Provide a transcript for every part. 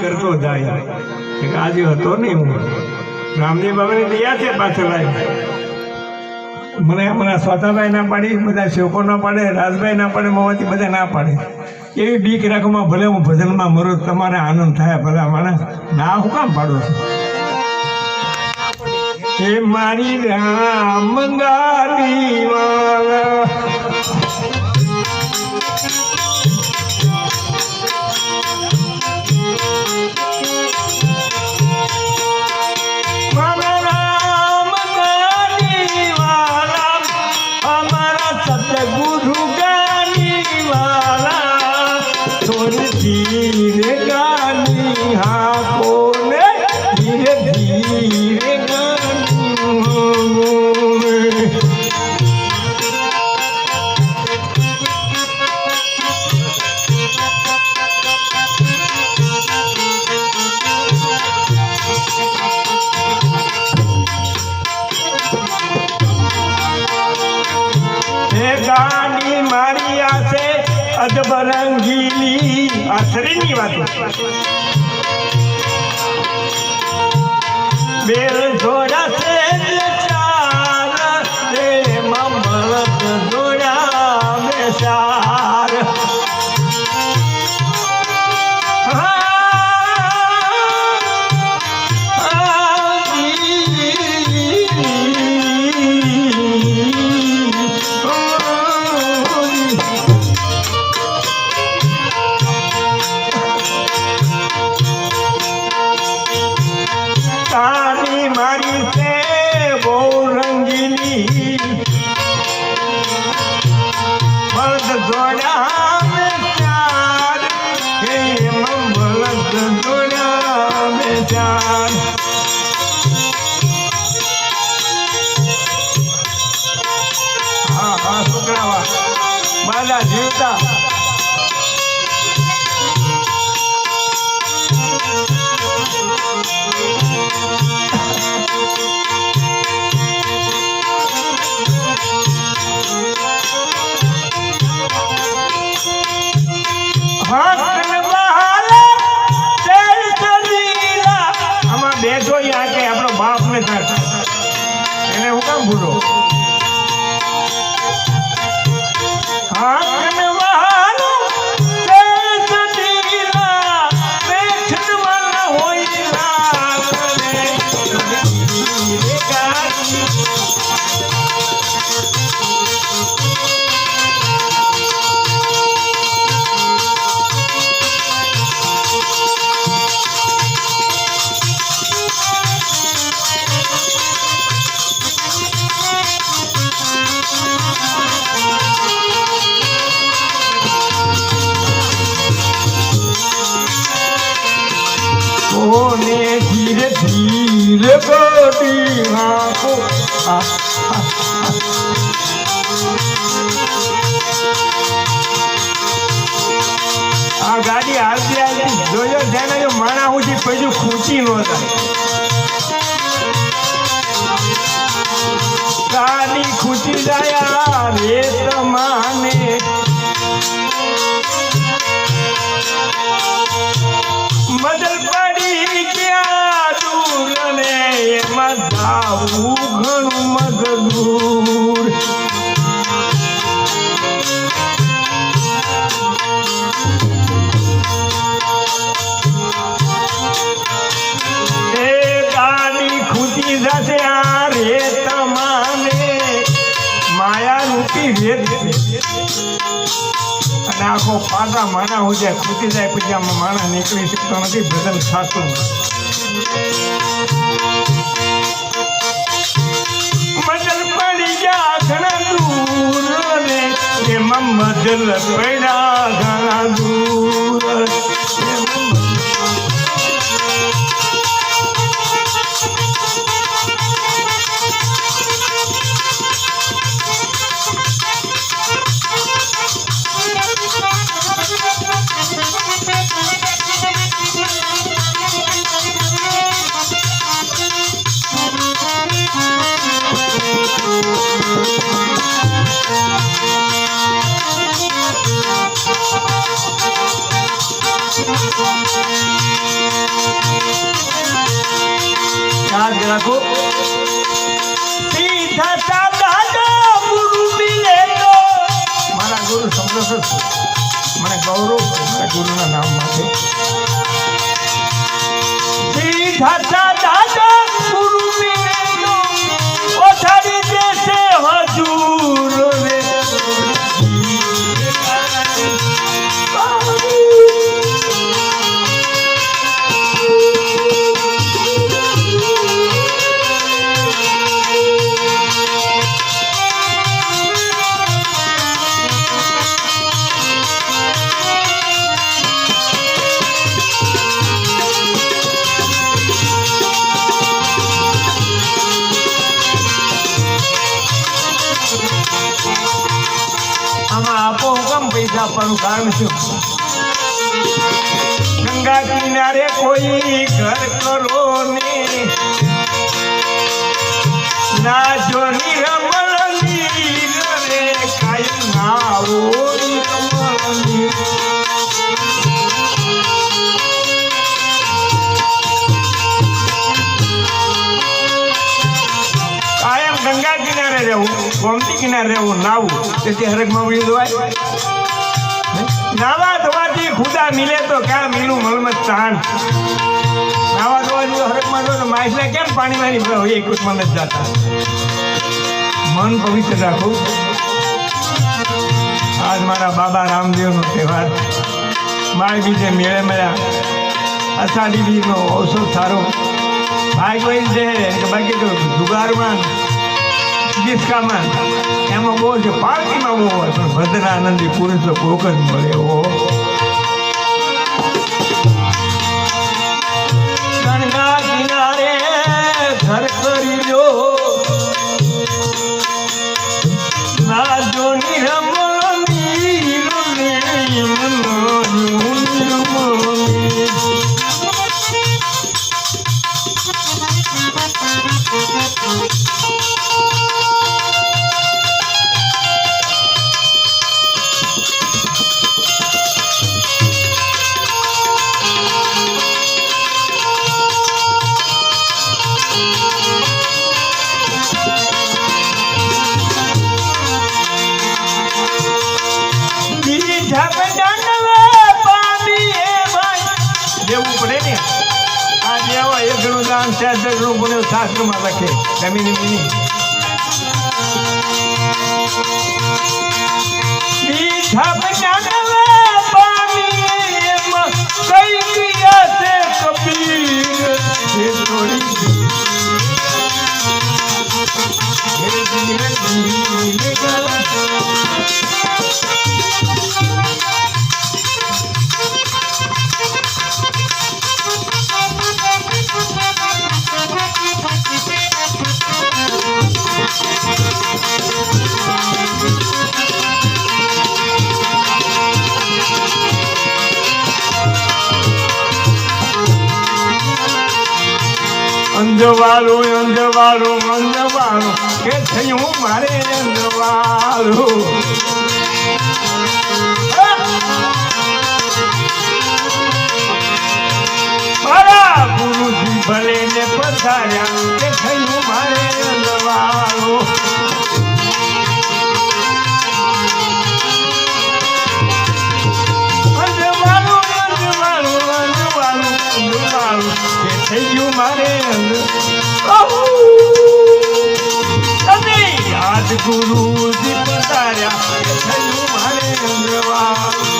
કરતો જાય એક આજે હતો ને હું રામદેવ બાબાની દયા છે પાછળ આવી મને હમણાં સ્વાતાભાઈ ના પાડી બધા શોકો ના પાડે રાજભાઈ ના પાડે મોમાંથી બધા ના પાડે એવી બીક રાખવામાં ભલે હું ભજનમાં મરું તમારે આનંદ થાય ભલે માણસ ના હું કામ પાડો એ મારી રામ ગાડી વાળા धीरे गानी हाँ कोने धीरे धीरे गानी मारी आसे अजब रंगीली आश्चर्यની વાતો બેલ જોડા સે ચાર રે મમલક જોડા બેસાર कहानी मारी से वो रंगीली मर्द जोड़ा में चार हे मर्द जोड़ा में चार हाँ हाँ शुक्रावा बाला जीवता બેઠો યા કે આપણો બાપ ને થાય એને હું કામ ભૂલો धीरे धीरे गाड़ी को आ गाड़ी हालती हालती जो जाने जो माणा हुई पहलू खूची न गाड़ी खूची जाया रे तमाने मदल पड़ी क्या दूर ने मजाऊ घणु मजदूर ए गाड़ी खुदी जसे आ रे तमाने माया रूपी वेद आखो पाटा माना हो जाए खूटी जाए પછી આમાં માણા નીકળી શકતો નથી ભજન થતું મજલ પડી ગયા ઘણા દૂર ને એમાં મજલ પડ્યા ઘણા દૂર રાખો સીધા સાદા ગુરુ મિલે તો મારા ગુરુ સંતોષ મને ગૌરવ મારા ગુરુના નામ માટે સીધા સાદા ગુરુ મિલે તો ઓછાડી દેશે હજૂર રે પૈસા આપવાનું કારણ શું ગંગા કિનારે કોઈ ઘર કરો ને ના જો નિરમળની રે કાય ના આવો નિરમળની કાયમ ગંગા કિનારે રહેવું ગોમતી કિનારે રહેવું નાવું તેથી હરકમાં વળી દવાય નાવા ધોવાથી ખુદા મિલે તો ક્યાં મિલું મલમત તાણ નાવા ધોવાથી હરકમાં જો માછલા કેમ પાણીમાં હોય એક મન જ જતા મન પવિત્ર રાખવું આજ મારા બાબા રામદેવનો તહેવાર માય બીજે મેળે મળ્યા અષાઢી બીજનો અવસર સારો ભાઈ કોઈ છે બાકી તો જુગારમાં ડિસ્કામાં એમાં બહુ છે પાર્ટીમાં બહુ હોય પણ ભદ્ર આનંદી પુરુષ તો કોક જ મળે એવો ગંગા કિનારે ઘર કરી લો ના જો શાસ્ત્રમાં લખે જમીન અંજવાળું અંજવાળું અંજવાળું કે થયું મારે અંજવાળું મારા ગુરુજી ભલે ને પધાર્યા કે થયું મારે અંજવાળું અંજવાળું અંજવાળું અંજવાળું અંજવાળું કે થયું મારે આજ ગુરુજી પધાર્યા થયું મારે અંજવાળું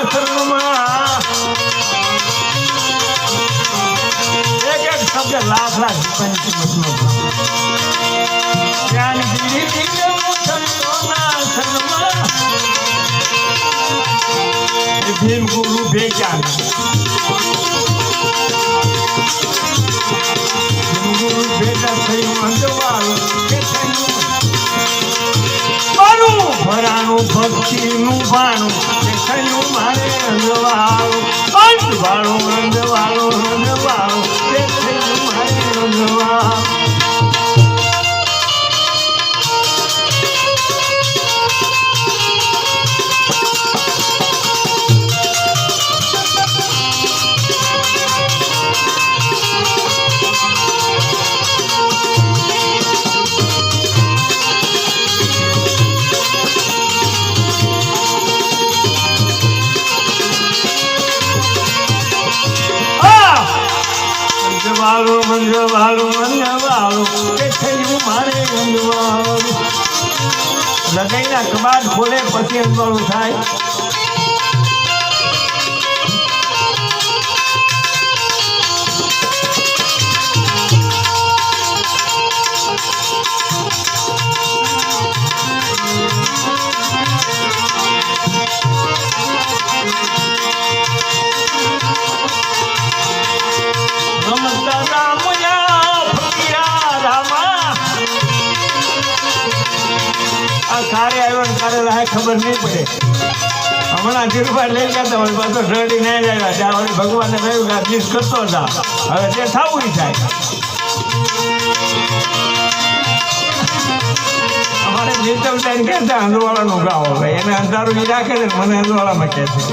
શરણમાં એક એક શબ્દ લાખ લાખ રૂપિયાની કિંમતનો જ્ઞાનગીરી નિગમ સંતોના શરણમાં ભીમ ગુરુ ભેગ્યા ગુરુ ભેગા થયું અંધવાળું કે થયું મારું ભરાનું ભક્તિનું ભાણું કે થયું મારે અંધવાળું અંધવાળું અંધવાળું અંધવાળું કે થયું મારે અંધવાળું મંજવાળું મંજવાળું કે થયું મારે મંજવાળું હૃદયના કબાટ ખોલે પછી અંજવાળું થાય કાર્ય આવ્યો ને કાર્ય રાહ ખબર નહીં પડે હમણાં ધીરુભાઈ લઈ ગયા હોય પાછો રડી નહીં આવ્યા ત્યાં વળી ભગવાનને કહ્યું કે પ્લીઝ કરતો હતા હવે તે થવું થાય અમારે જીતવતાને કહેતા અંધવાળાનું ગાવો ભાઈ એને અંધારું એ રાખે ને મને અંધવાળામાં કહે છે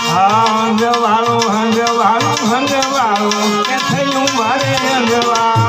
હા અંધવાળું અંધવાળું અંધવાળું કે થયું મારે અંધવાળું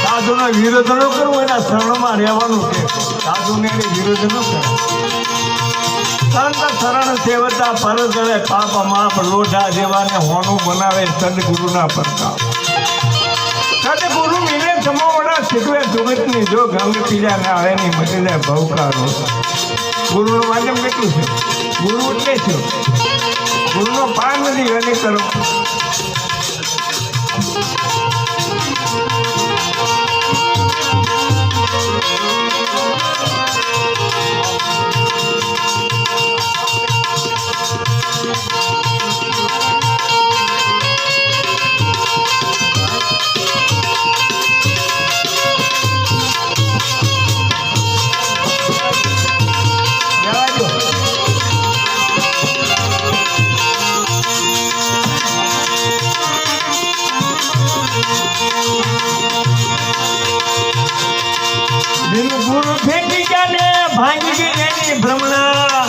સાધુનો વિરોધ ન કરવો એના શરણમાં રહેવાનું છે સાધુને વિરોધ ન કરે સંત શરણ સેવતા પર કરે પાપ માપ લોઢા જેવાને હોનું બનાવે સદગુરુના પ્રતાપ સદગુરુ મિલે જમાવડા શીખવે જગતની જો ગંગ પીડા ના આવે ની મટી જાય ભવકારો ગુરુનું માધ્યમ કેટલું છે ગુરુ એટલે છે ગુરુનો પાર નથી એની તરફ ગુરુ ફેંકી ગયા ને ભાંગી ગઈ એની ભ્રમણા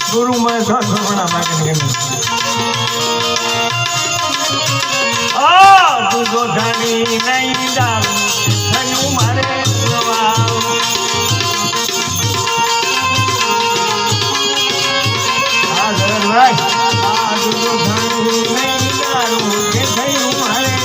ગુરુ માં ભ્રમણા ભાંગી દૂધો ધાની નહીં દારૂ થયું મારે દૂધો ધાની નહીં દારૂ કે થયું મારે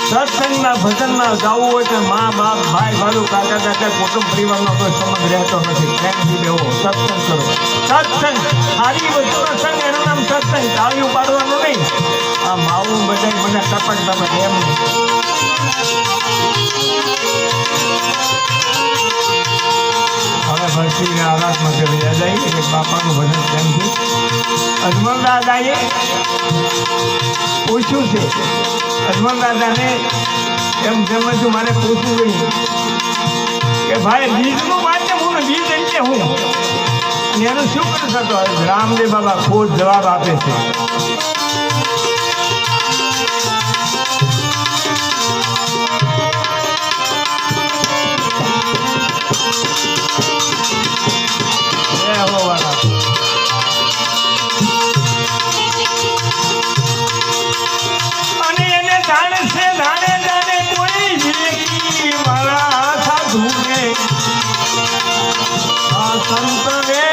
સત્સંગના ભજનના ગાવું હોય તો મા બાપ ભાઈ ભાડું કાકા કાકા કુટુંબ પરિવારનો કોઈ સંબંધ રહેતો નથી પ્રેમથી રહેવો સત્સંગ કરો સત્સંગ સારી વસ્તુનો સંગ એનું નામ સત્સંગ તાળીઓ પાડવાનું નહીં આ માવું બધા મને ટપક ટપક એમ હવે ભરતીને આરાધમાં કરી જાય એટલે બાપાનું ભજન પ્રેમથી અજમલ દાદાએ પૂછ્યું છે અજમલ દાદાને એમ સમજવું મારે પૂછવું જોઈએ કે ભાઈ બીજનું માધ્યમ હું ને બીજ એટલે હું અને એનું શું કરી શકો? રામદેવ બાબા ખુદ જવાબ આપે છે. અને એને જાણે છે જાણે જાણે કોઈ જીવી મારા સાધુને આ સંતને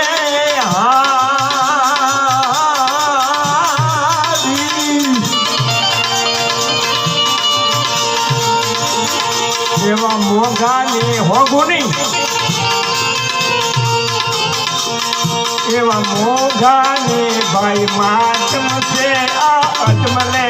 એવા મોઘાને હોગુની એવા મોઘાને ભાઈ માતમ છે આ અજમલે